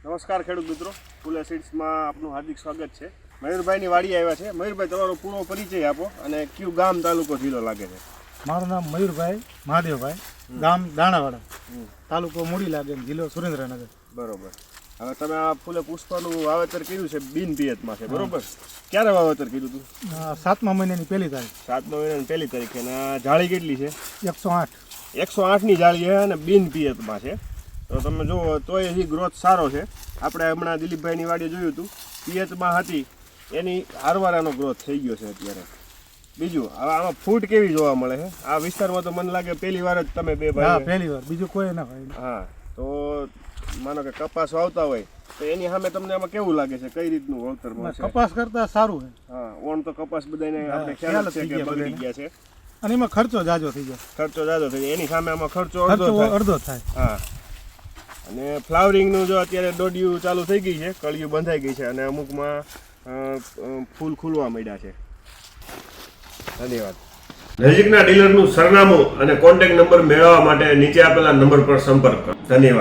નમસ્કાર ખેડૂત મિત્રો, ફૂલે સીડ્સમાં આપનું હાર્દિક સ્વાગત છે. મયુરભાઈની વાડી આવ્યા છે. મયુરભાઈ, તમારો પૂરો પરિચય આપો અને કયું ગામ, તાલુકો, જિલ્લો લાગે છે? મારું નામ મયુરભાઈ મહાદેવભાઈ, ગામ દાણાવાડા, તાલુકો મૂડી લાગે, જિલ્લો સુરેન્દ્રનગર. બરોબર. હવે તમે આ ફૂલે પુષ્પનું વાવેતર કર્યું છે બિન પિયતમાં છે, બરોબર? ક્યારે વાવેતર કર્યું હતું? 7મા મહિનાની 1લી તારીખ. 7મા મહિનાની 1લી તારીખે. અને આ જાળી કેટલી છે? 108. 108ની જાળી છે અને બિન પિયતમાં છે. તો તમે જુઓ તોય એ ગ્રોથ સારો છે. આપણે હમણાં દિલીપભાઈની વાડીએ જોયું હતું, પિયતમાં હતી એની હારવારાનો ગ્રોથ થઈ ગયો છે અત્યારે. બીજું, હવે આમાં ફૂટ કેવી જોવા મળે છે? આ વિસ્તારમાં તો મને લાગે પહેલી વાર જ તમે બે ભાઈ. હા, પહેલી વાર, બીજું કોઈ ના હોય. હા, તો માનો કે કપાસ વાવતા હોય તો એની સામે તમને આમાં કેવું લાગે છે? કઈ રીતનું વળતર મળશે? કપાસ કરતા સારું છે. હા, ઓણ તો કપાસ બધાને આપણે ખ્યાલ છે કે બગડી ગયા છે અને એમાં ખર્ચો જાજો થઈ જાય. ખર્ચો જાજો થઈ જાય. એની સામે આમાં ખર્ચો અડધો થાય. હા, અને ફ્લાવરિંગનું જો અત્યારે દોડિયું ચાલુ થઈ ગઈ છે, કળિયું બંધાઈ ગઈ છે અને અમુકમાં ફૂલ ખુલવા માંડ્યા છે. ધન્યવાદ. નજીકના ડીલરનું સરનામું અને કોન્ટેક્ટ નંબર મેળવવા માટે નીચે આપેલા નંબર પર સંપર્ક કરો. ધન્યવાદ.